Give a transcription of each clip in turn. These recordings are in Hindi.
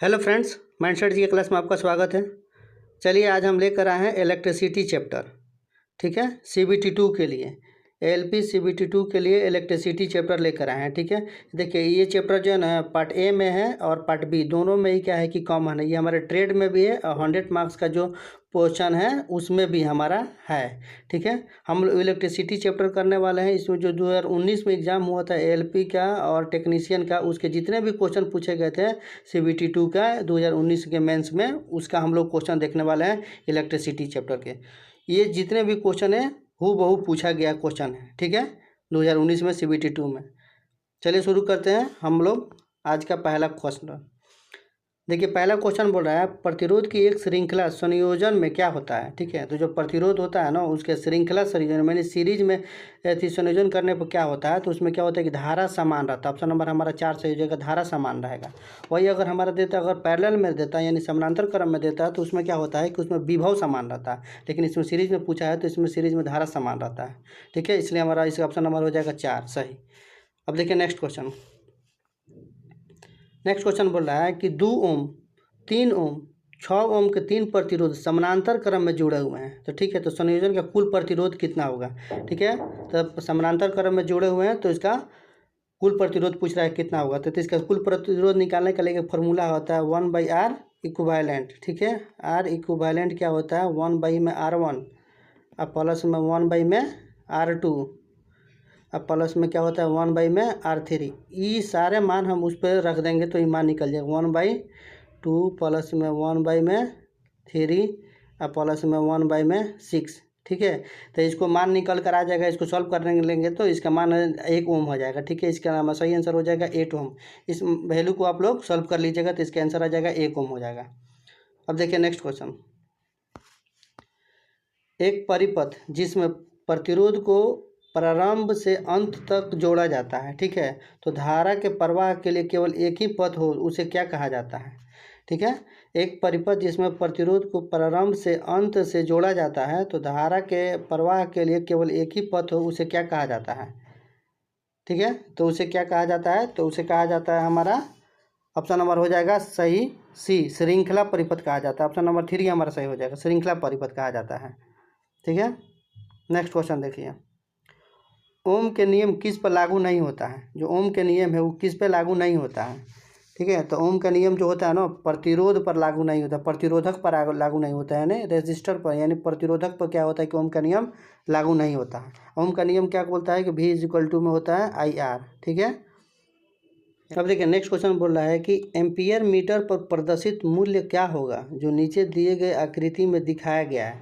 हेलो फ्रेंड्स, माइंडसेट जी के क्लास में आपका स्वागत है। चलिए आज हम लेकर आए हैं इलेक्ट्रिसिटी चैप्टर। ठीक है, CBT 2 के लिए ALP CBT 2 के लिए इलेक्ट्रिसिटी चैप्टर लेकर आए हैं। ठीक है, देखिए ये चैप्टर जो है ना पार्ट ए में है और पार्ट बी दोनों में ही क्या है कि कॉमन है। ये हमारे ट्रेड में भी है और 100 मार्क्स का जो क्वेश्चन है उसमें भी हमारा है। ठीक है, हम लोग इलेक्ट्रिसिटी चैप्टर करने वाले हैं। इसमें जो 2019 में एग्ज़ाम हुआ था ALP का और टेक्नीशियन का, उसके जितने भी क्वेश्चन पूछे गए थे CBT 2 का 2019 के मेंस में, उसका हम लोग क्वेश्चन देखने वाले हैं इलेक्ट्रिसिटी चैप्टर के। ये जितने भी क्वेश्चन है हूबहू पूछा गया क्वेश्चन है। ठीक है, 2019 में CBT 2 में। चलिए शुरू करते हैं हम लोग आज का पहला क्वेश्चन। देखिए पहला क्वेश्चन बोल रहा है प्रतिरोध की एक श्रृंखला संयोजन में क्या होता है। ठीक है, तो जो प्रतिरोध होता है ना उसके श्रृंखला संयोजन मैंने सीरीज में संयोजन करने पर क्या होता है, तो उसमें क्या होता है कि धारा समान रहता है। ऑप्शन नंबर हमारा 4 सही हो जाएगा, धारा समान रहेगा। वही अगर हमारा देता है, अगर पैरेलल में देता है यानी समानांतर क्रम में देता है, तो उसमें क्या होता है कि उसमें विभव समान रहता है। लेकिन इसमें सीरीज में पूछा है तो इसमें सीरीज में धारा समान रहता है। ठीक है, इसलिए हमारा इसका ऑप्शन नंबर हो जाएगा 4 सही। अब देखिए नेक्स्ट क्वेश्चन। नेक्स्ट क्वेश्चन बोल रहा है कि 2 ओम 3 ओम 6 ओम के 3 प्रतिरोध समानांतर क्रम में जुड़े हुए हैं। तो ठीक है, तो संयोजन का कुल प्रतिरोध कितना होगा। ठीक है, तो समानांतर क्रम में जुड़े हुए हैं तो इसका कुल प्रतिरोध पूछ रहा है कितना होगा। तो इसका कुल प्रतिरोध निकालने का लिए फॉर्मूला होता है 1/R इक्विवेलेंट। ठीक है, R इक्विवेलेंट क्या होता है 1 में R1 और प्लस में 1 में R2 अब प्लस में क्या होता है 1 में R3। ये सारे मान हम उस पर रख देंगे तो ये मान निकल जाएगा 1/2 प्लस में 1/3 और प्लस में 1/6। ठीक है, तो इसको मान निकल कर आ जाएगा। इसको सॉल्व करने लेंगे तो इसका मान 1 ओम हो जाएगा। ठीक है, इसका नाम सही आंसर हो जाएगा 8 ओम। इस वैल्यू को आप लोग सॉल्व कर लीजिएगा तो इसका आंसर आ जाएगा 1 ओम हो जाएगा। अब देखिए नेक्स्ट क्वेश्चन। एक परिपथ जिसमें प्रतिरोध को प्रारंभ से अंत तक जोड़ा जाता है। ठीक है, तो धारा के प्रवाह के लिए केवल एक ही पथ हो उसे क्या कहा जाता है। ठीक है, एक परिपथ जिसमें प्रतिरोध को प्रारंभ से अंत से जोड़ा जाता है तो धारा के प्रवाह के लिए केवल एक ही पथ हो उसे क्या कहा जाता है। ठीक है, तो उसे क्या कहा जाता है, तो उसे कहा जाता है हमारा ऑप्शन नंबर हो जाएगा सही सी, श्रृंखला परिपथ कहा जाता है। ऑप्शन नंबर 3 हमारा सही हो जाएगा, श्रृंखला परिपथ कहा जाता है। ठीक है, नेक्स्ट क्वेश्चन देखिए। ओम के नियम किस पर लागू नहीं होता है। जो ओम के नियम है वो किस पे लागू नहीं होता है। ठीक है, तो ओम का नियम जो होता है ना प्रतिरोध पर लागू नहीं होता, प्रतिरोधक पर लागू नहीं होता है, यानी रेजिस्टर पर यानी प्रतिरोधक पर क्या होता है कि ओम का नियम लागू नहीं होता है। ओम का नियम क्या बोलता है कि V में होता है IR। ठीक है, अब देखिए नेक्स्ट क्वेश्चन बोल रहा है कि एम्पियर मीटर पर प्रदर्शित मूल्य क्या होगा जो नीचे दिए गए आकृति में दिखाया गया है।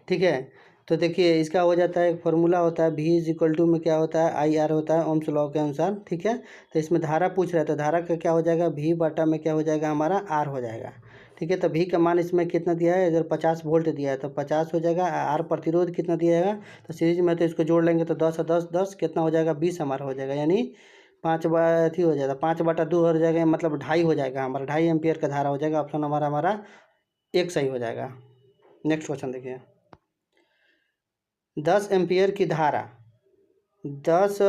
ठीक है, तो देखिए इसका हो जाता है फॉर्मूला होता है V में क्या होता है IR होता है ओम्स लॉ के अनुसार। ठीक है, तो इसमें धारा पूछ रहा है तो धारा का क्या हो जाएगा V बटा में क्या हो जाएगा हमारा R हो जाएगा। ठीक है, तो V का मान इसमें कितना दिया है, इधर 50 वोल्ट दिया है तो 50 हो जाएगा। R प्रतिरोध कितना दिया है, तो सीरीज में तो इसको जोड़ लेंगे तो 10 और 10 10 कितना हो जाएगा 20 हमारा हो जाएगा, यानी 5 अथी हो जाएगा 5/2 हो जाएगा, मतलब 2.5 हो जाएगा हमारा, 2.5 एम्पियर का धारा हो जाएगा। ऑप्शन नंबर हमारा 1 सही हो जाएगा। नेक्स्ट क्वेश्चन देखिए। 10 एम्पियर की धारा 10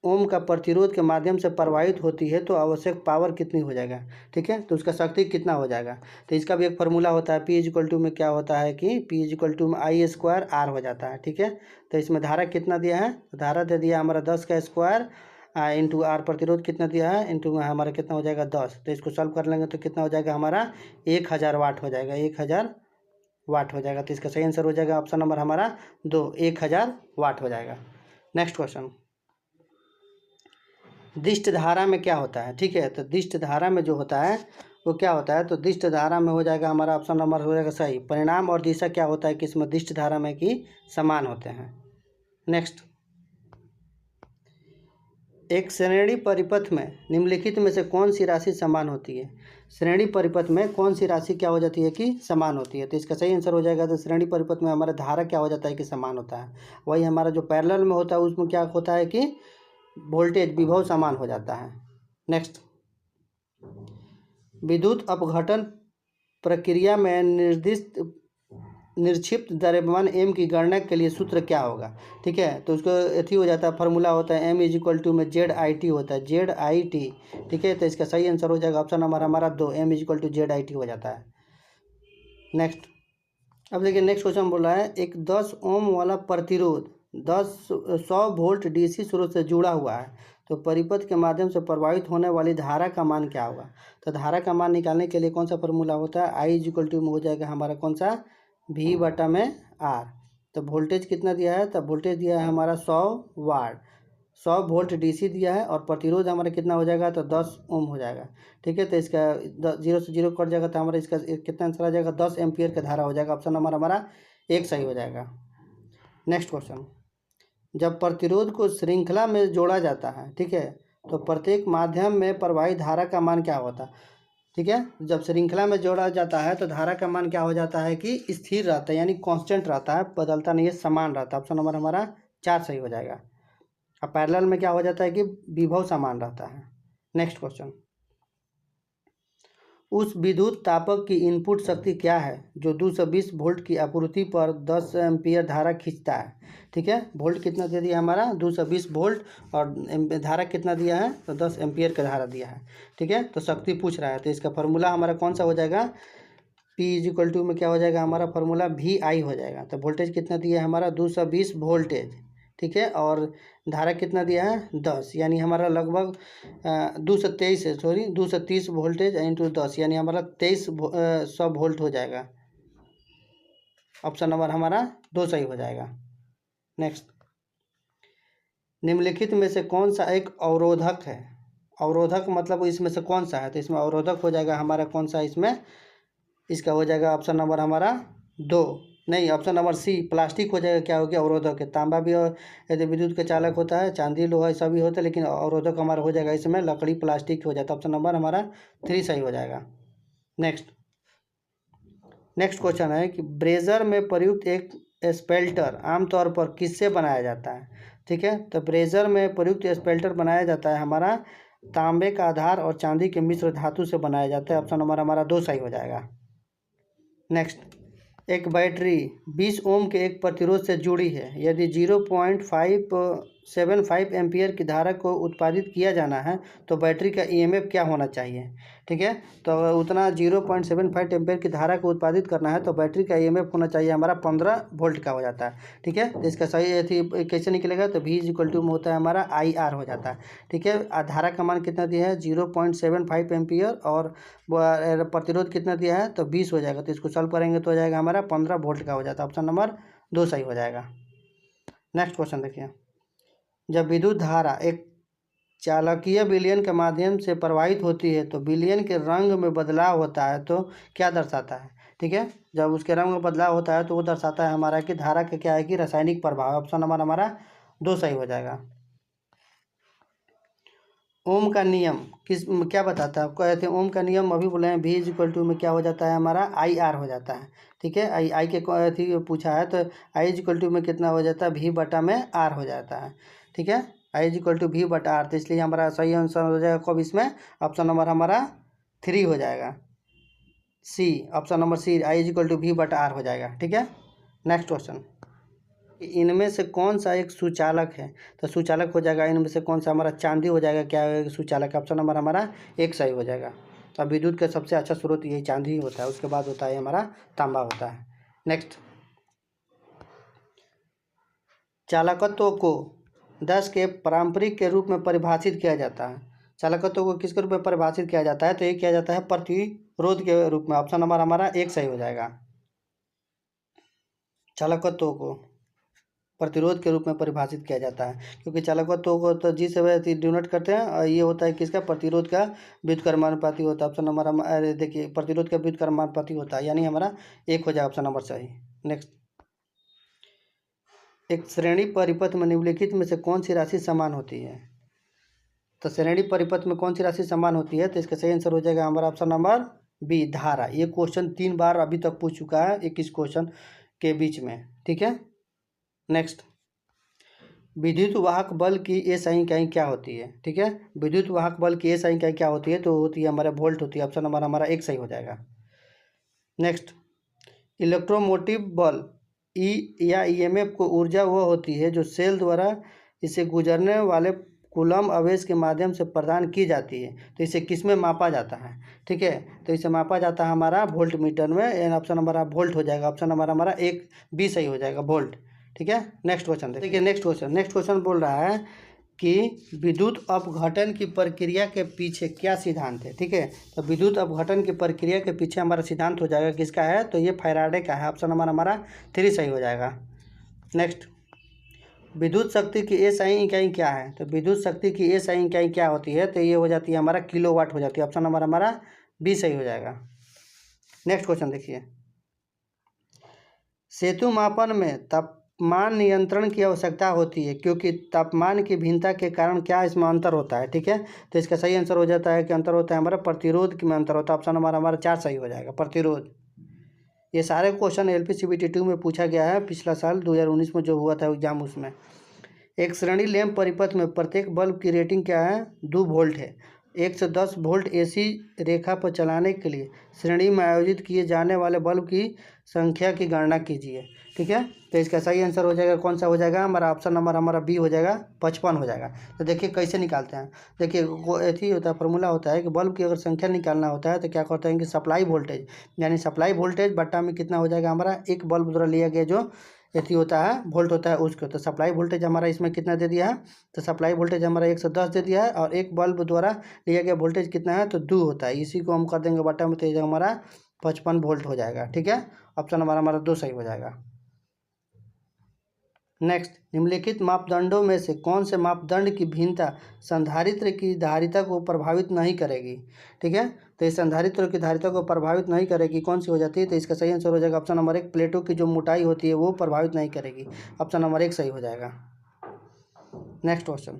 ओम का प्रतिरोध के माध्यम से प्रवाहित होती है तो आवश्यक पावर कितनी हो जाएगा। ठीक है, तो उसका शक्ति कितना हो जाएगा, तो इसका भी एक फार्मूला होता है P में क्या होता है कि P में I² R हो जाता है। ठीक है, तो इसमें धारा कितना दिया है, तो धारा दे दिया हमारा 10 का स्क्वायर इंटू R प्रतिरोध कितना दिया है इंटू हमारा कितना हो जाएगा 10। तो इसको सॉल्व कर लेंगे तो कितना हो जाएगा हमारा 1000 वाट हो जाएगा, 1000 वाट हो जाएगा। तो इसका सही आंसर हो जाएगा ऑप्शन नंबर हमारा 2, 1000 वाट हो जाएगा। Next question. दिष्ट धारा में क्या होता है। ठीक है, तो दिष्ट धारा में जो होता है वो क्या होता है, तो दिष्ट धारा में हो जाएगा हमारा ऑप्शन नंबर हो जाएगा सही, परिणाम और दिशा क्या होता है कि इसमें दिष्ट धारा में कि समान होते हैं। नेक्स्ट, एक श्रेणी परिपथ में निम्नलिखित में से कौन सी राशि समान होती है। श्रेणी परिपथ में कौन सी राशि क्या हो जाती है कि समान होती है, तो इसका सही आंसर हो जाएगा तो श्रेणी परिपथ में हमारा धारा क्या हो जाता है कि समान होता है। वही हमारा जो पैरेलल में होता है उसमें क्या होता है कि वोल्टेज विभव समान हो जाता है। नेक्स्ट, विद्युत अपघटन प्रक्रिया में निर्दिष्ट निक्षिप्त द्रव्यमान m की गणना के लिए सूत्र क्या होगा। ठीक है, तो उसको अथी हो जाता है, फार्मूला होता है m = में ZIT होता है, ZIT। ठीक है, तो इसका सही आंसर हो जाएगा ऑप्शन नंबर हमारा 2, m = ZIT हो जाता है। नेक्स्ट, अब देखिए नेक्स्ट क्वेश्चन बोल रहा है एक 10 ओम वाला प्रतिरोध 100 वोल्ट डीसी स्रोत से जुड़ा हुआ है, तो परिपथ के माध्यम से प्रवाहित होने वाली धारा का मान क्या होगा। तो धारा का मान निकालने के लिए कौन सा फॉर्मूला होता है, I = में हो जाएगा हमारा कौन सा, V/R। तो वोल्टेज कितना दिया है, तो वोल्टेज दिया है हमारा 100 वाट, 100 वोल्ट डीसी दिया है, और प्रतिरोध हमारा कितना हो जाएगा, तो 10 ओम हो जाएगा। ठीक है, तो इसका 0 से 0 कट जाएगा, तो हमारा इसका कितना आंसर आ जाएगा, 10 एम्पियर का धारा हो जाएगा। ऑप्शन नंबर हमारा 1 सही हो जाएगा। नेक्स्ट क्वेश्चन, जब प्रतिरोध को श्रृंखला में जोड़ा जाता है, ठीक है, तो प्रत्येक माध्यम में प्रवाहित धारा का मान क्या होता है। ठीक है, जब श्रृंखला में जोड़ा जाता है तो धारा का मान क्या हो जाता है कि स्थिर रहता है, यानी कांस्टेंट रहता है, बदलता नहीं है, समान रहता है। ऑप्शन नंबर हमारा 4 सही हो जाएगा। अब पैरेलल में क्या हो जाता है कि विभव समान रहता है। नेक्स्ट क्वेश्चन, उस विद्युत तापक की इनपुट शक्ति क्या है जो 220 वोल्ट की आपूर्ति पर 10 एम्पियर धारा खींचता है। ठीक है, वोल्ट कितना दे दिया हमारा 220 वोल्ट, और धारा कितना दिया है, तो 10 एम्पियर का धारा दिया है। ठीक है, तो शक्ति पूछ रहा है, तो इसका फॉर्मूला हमारा कौन सा हो जाएगा, P = में क्या हो जाएगा हमारा फॉर्मूला VI हो जाएगा। तो वोल्टेज कितना दिया है हमारा 220 वोल्टेज। ठीक है, और धारा कितना दिया है 10, यानी हमारा लगभग 230 वोल्टेज इंटू 10, यानी हमारा 2300 वोल्ट हो जाएगा। ऑप्शन नंबर हमारा 2 सही हो जाएगा। नेक्स्ट, निम्नलिखित में से कौन सा एक अवरोधक है। अवरोधक मतलब इसमें से कौन सा है, तो इसमें अवरोधक हो जाएगा हमारा कौन सा, इसमें इसका हो जाएगा ऑप्शन नंबर हमारा 2, नहीं ऑप्शन नंबर C, प्लास्टिक हो जाएगा। क्या हो गया, अवरोधक है। तांबा भी और यदि विद्युत के चालक होता है, चांदी लोहा सभी होता है, लेकिन अवरोधक हमारा हो जाएगा इसमें लकड़ी प्लास्टिक हो जाता है। ऑप्शन नंबर हमारा 3 सही हो जाएगा। नेक्स्ट क्वेश्चन है कि ब्रेजर में प्रयुक्त एक स्पेल्टर आमतौर पर किससे बनाया जाता है। ठीक है, तो ब्रेजर में प्रयुक्त स्पेल्टर बनाया जाता है हमारा तांबे का आधार और चांदी के मिश्र धातु से बनाया जाता है। ऑप्शन नंबर हमारा 2 सही हो जाएगा। नेक्स्ट, एक बैटरी 20 ओम के एक प्रतिरोध से जुड़ी है, यदि 0.575 एम्पियर की धारा को उत्पादित किया जाना है तो बैटरी का EMF क्या होना चाहिए। ठीक है, तो उतना 0.75 एम्पियर की धारा को उत्पादित करना है तो बैटरी का EMF होना चाहिए हमारा 15 वोल्ट का हो जाता है। ठीक है, तो इसका सही थी कैसे निकलेगा, तो V = में होता है हमारा IR हो जाता है। ठीक है, धारा का मान कितना दिया है 0.75 एम्पियर, और प्रतिरोध कितना दिया है तो 20 हो जाएगा, तो इसको सॉल्व करेंगे तो हो जाएगा हमारा 15 वोल्ट का हो जाता है। ऑप्शन नंबर 2 सही हो जाएगा। नेक्स्ट क्वेश्चन देखिए, जब विद्युत धारा एक चालकीय विलयन के माध्यम से प्रवाहित होती है तो विलयन के रंग में बदलाव होता है, तो क्या दर्शाता है। ठीक है, जब उसके रंग में बदलाव होता है तो वो दर्शाता है हमारा कि धारा का क्या है कि रासायनिक प्रभाव। ऑप्शन नंबर हमारा 2 सही हो जाएगा। ओम का नियम क्या बताता है, आपको कहते हैं ओम का नियम अभी बोले हैं V = में क्या हो जाता है हमारा IR हो जाता है। ठीक है, आई के थी पूछा है, तो I = में कितना हो जाता है V/R हो जाता है। ठीक है, I = V/R, तो इसलिए हमारा सही आंसर हो जाएगा कब इसमें, ऑप्शन नंबर हमारा 3 हो जाएगा, C, option number C, I = V/R हो जाएगा। ठीक है, नेक्स्ट क्वेश्चन, इनमें से कौन सा एक सुचालक है, तो सुचालक हो जाएगा इनमें से कौन सा हमारा चांदी हो जाएगा। क्या है सुचालक, ऑप्शन नंबर हमारा 1 सही हो जाएगा। तो विद्युत का सबसे अच्छा स्रोत यही चांदी ही होता है, उसके बाद होता है हमारा तांबा होता है। नेक्स्ट, चालकत्व को 10 के पारंपरिक के रूप में परिभाषित किया जाता है। चालकत्व को किसके रूप में परिभाषित किया जाता है, तो ये किया जाता है प्रतिरोध के रूप में। ऑप्शन नंबर हमारा 1 सही हो जाएगा। चालकत्व को प्रतिरोध के रूप में परिभाषित किया जाता है, क्योंकि चालकत्व को तो जी से डिनोट करते हैं, और ये होता है किसका, प्रतिरोध का व्युत्क्रमानुपाती होता है। ऑप्शन नंबर हमारा देखिए प्रतिरोध का व्युत्क्रमानुपाती होता है, यानी हमारा 1 हो जाएगा, ऑप्शन नंबर सही। नेक्स्ट, एक श्रेणी परिपथ में निम्नलिखित में से कौन सी राशि समान होती है, तो श्रेणी परिपथ में कौन सी राशि समान होती है, तो इसका सही आंसर हो जाएगा हमारा ऑप्शन नंबर B, धारा। ये क्वेश्चन 3 बार अभी तक पूछ चुका है 21 क्वेश्चन के बीच में। ठीक है, नेक्स्ट, विद्युत वाहक बल की SI इकाई क्या होती है। ठीक है, विद्युत वाहक बल की SI इकाई क्या होती है, तो होती है हमारा वोल्ट होती है। ऑप्शन नंबर हमारा 1 सही हो जाएगा। नेक्स्ट, इलेक्ट्रोमोटिव बल ई या ईएमएफ को ऊर्जा वह होती है जो सेल द्वारा इसे गुजरने वाले कूलम आवेश के माध्यम से प्रदान की जाती है। तो इसे किस में मापा जाता है? ठीक है, तो इसे मापा जाता है हमारा वोल्ट मीटर में। एन ऑप्शन हमारा वोल्ट हो जाएगा, ऑप्शन नंबर हमारा 1 बी सही हो जाएगा, वोल्ट। ठीक है, नेक्स्ट क्वेश्चन देखिए। नेक्स्ट क्वेश्चन बोल रहा है कि विद्युत अपघटन की प्रक्रिया के पीछे क्या सिद्धांत है? ठीक है, तो विद्युत अपघटन की प्रक्रिया के पीछे हमारा सिद्धांत हो जाएगा किसका है? तो ये फैराडे का है, ऑप्शन नंबर हमारा 3 सही हो जाएगा। नेक्स्ट, विद्युत शक्ति की एसआई इकाई क्या है? तो विद्युत शक्ति की एसआई इकाई क्या होती है? तो ये हो जाती है हमारा किलोवाट हो जाती है, ऑप्शन नंबर हमारा बी सही हो जाएगा। नेक्स्ट क्वेश्चन देखिए। सेतु मापन में तापमान नियंत्रण की आवश्यकता होती है क्योंकि तापमान की भिन्नता के कारण क्या इसमें अंतर होता है? ठीक है, तो इसका सही आंसर हो जाता है कि अंतर होता है हमारा प्रतिरोध में अंतर होता है, ऑप्शन नंबर हमारा 4 सही हो जाएगा, प्रतिरोध। ये सारे क्वेश्चन एलपीसीबीटी 2 में पूछा गया है, पिछला साल 2019 में जो हुआ था एग्जाम, उसमें। एक श्रेणी लैंप परिपथ में प्रत्येक बल्ब की रेटिंग क्या है? 2 वोल्ट है। 1 से 10 वोल्ट एसी रेखा पर चलाने के लिए श्रेणी में आयोजित किए जाने वाले बल्ब की संख्या की गणना कीजिए। ठीक है, तो इसका सही आंसर हो जाएगा कौन सा हो जाएगा? हमारा ऑप्शन नंबर हमारा बी हो जाएगा, 55 हो जाएगा। तो देखिए कैसे निकालते हैं। देखिए वो ऐसी होता है, फॉर्मूला होता है कि बल्ब की अगर संख्या निकालना होता है तो क्या करते हैं कि सप्लाई वोल्टेज, यानी सप्लाई वोल्टेज बट्टा में कितना हो जाएगा हमारा, एक बल्ब द्वारा लिया गया जो एथी होता है वोल्ट होता है उसको। तो सप्लाई वोल्टेज हमारा इसमें कितना दे दिया है? तो सप्लाई वोल्टेज हमारा 1 से 10 दे दिया है और एक बल्ब द्वारा लिया गया वोल्टेज कितना है? तो 2 होता है। इसी को हम कर देंगे बटा में, तो हमारा 55 वोल्ट हो जाएगा। ठीक है, ऑप्शन हमारा 2 सही हो जाएगा। नेक्स्ट, निम्नलिखित मापदंडों में से कौन से मापदंड की भिन्नता संधारित्र की धारिता को प्रभावित नहीं करेगी? ठीक है, तो इस संधारित्र की धारिता को प्रभावित नहीं करेगी, कौन सी हो जाती है? तो इसका सही आंसर हो जाएगा ऑप्शन नंबर 1, प्लेटों की जो मोटाई होती है वो प्रभावित नहीं करेगी, ऑप्शन नंबर 1 सही हो जाएगा। नेक्स्ट क्वेश्चन,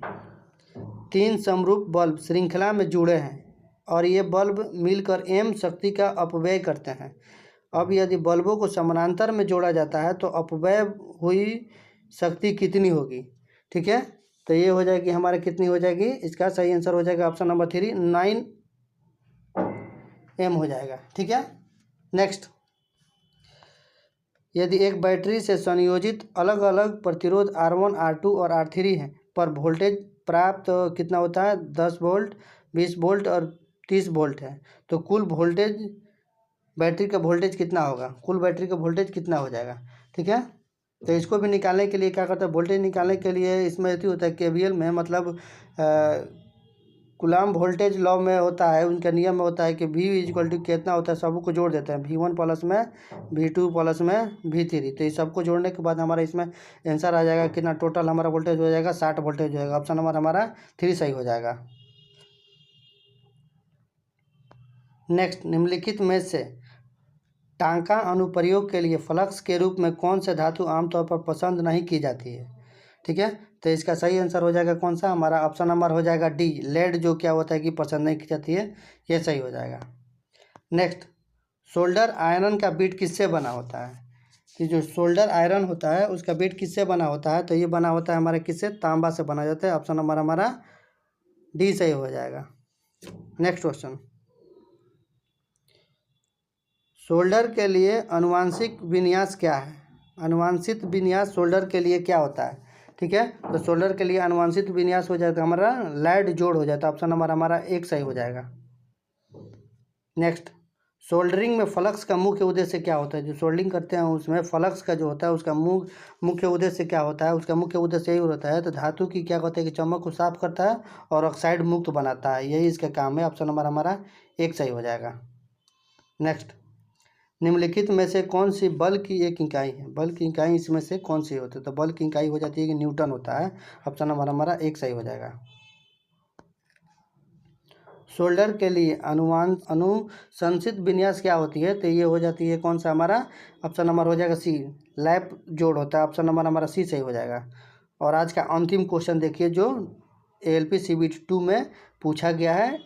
3 समरूप बल्ब श्रृंखला में जुड़े हैं और ये बल्ब मिलकर m शक्ति का अपव्यय करते हैं। अब यदि बल्बों को समानांतर में जोड़ा जाता है तो अपव्यय हुई शक्ति कितनी होगी? ठीक है, तो ये हो जाएगी हमारे कितनी हो जाएगी? इसका सही आंसर हो जाएगा ऑप्शन नंबर 3, 9m हो जाएगा। ठीक है, नेक्स्ट, यदि एक बैटरी से संयोजित अलग अलग प्रतिरोध R1, R2 और R3 है पर वोल्टेज प्राप्त कितना होता है? 10 वोल्ट, 20 वोल्ट और 30 वोल्ट है, तो कुल वोल्टेज बैटरी का वोल्टेज कितना होगा? कुल बैटरी का वोल्टेज कितना हो जाएगा? ठीक है, तो इसको भी निकालने के लिए क्या करते हैं? वोल्टेज निकालने के लिए इसमें ऐसी होता है केवीएल में, मतलब कूलम्ब वोल्टेज लॉ में होता है, उनका नियम में होता है कि V इक्वल टू कितना होता है, सबको जोड़ देते हैं, V1 प्लस में V2 प्लस में V3। तो ये सबको जोड़ने के बाद हमारा इसमें आंसर आ जाएगा कितना? टोटल हमारा वोल्टेज हो जाएगा 60 वोल्टेज हो जाएगा, ऑप्शन नंबर हमारा 3 सही हो जाएगा। नेक्स्ट, निम्नलिखित में से टांका अनुप्रयोग के लिए फ्लक्स के रूप में कौन से धातु आमतौर पर पसंद नहीं की जाती है? ठीक है, तो इसका सही आंसर हो जाएगा कौन सा? हमारा ऑप्शन नंबर हो जाएगा डी, लेड, जो क्या होता है कि पसंद नहीं की जाती है, ये सही हो जाएगा। नेक्स्ट, सोल्डर आयरन का बिट किससे बना होता है? कि जो सोल्डर आयरन होता है उसका बिट किससे बना होता है? तो ये बना होता है हमारे किससे? तांबा से बना जाता है, ऑप्शन नंबर हमारा डी सही हो जाएगा। नेक्स्ट क्वेश्चन, सोल्डर के लिए अनुवांशिक विन्यास क्या है? अनुवांशिक विन्यास सोल्डर के लिए क्या होता है? ठीक है, तो सोल्डर के लिए अनुवांशिक विन्यास हो जाता है हमारा लैड जोड़ हो जाता है, ऑप्शन नंबर हमारा 1 सही हो जाएगा। नेक्स्ट, सोल्डरिंग में फ्लक्स का मुख्य उद्देश्य क्या होता है? जो सोल्डरिंग करते हैं उसमें फ्लक्स का जो होता है उसका मुख्य उद्देश्य क्या होता है? उसका मुख्य उद्देश्य यही होता है, तो धातु की क्या होता है कि चमक को साफ करता है और ऑक्साइड मुक्त बनाता है, यही इसका काम है, ऑप्शन नंबर हमारा 1 सही हो जाएगा। नेक्स्ट, निम्नलिखित में से कौन सी बल की एक इकाई है? बल की इकाई इसमें से कौन सी होती है? तो बल की इकाई हो जाती है कि न्यूटन होता है, ऑप्शन नंबर हमारा 1 सही हो जाएगा। शोल्डर के लिए अनुशंसित विन्यास क्या होती है? तो ये हो जाती है कौन सा हमारा? ऑप्शन नंबर हो जाएगा सी, लैप जोड़ होता है, ऑप्शन नंबर हमारा सी सही हो जाएगा। और आज का अंतिम क्वेश्चन देखिए जो एलपीसीबीटी 2 में पूछा गया है,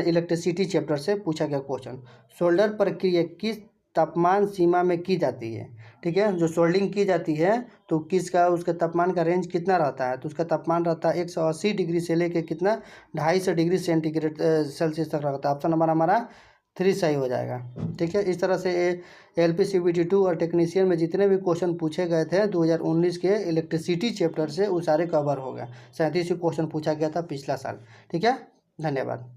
इलेक्ट्रिसिटी चैप्टर से पूछा गया क्वेश्चन। सोल्डर प्रक्रिया किस तापमान सीमा में की जाती है? ठीक है, जो सोल्डिंग की जाती है तो किसका, उसका तापमान का रेंज कितना रहता है? तो उसका तापमान रहता है 180 डिग्री से लेकर कितना 250 डिग्री सेंटीग्रेड सेल्सियस तक रहता है, ऑप्शन नंबर हमारा 3 सही हो जाएगा। ठीक है, इस तरह से LP CBT 2 और टेक्नीशियन में जितने भी क्वेश्चन पूछे गए थे 2019 के इलेक्ट्रिसिटी चैप्टर से वो सारे कवर हो गए। 37 क्वेश्चन पूछा गया था पिछला साल। ठीक है, धन्यवाद।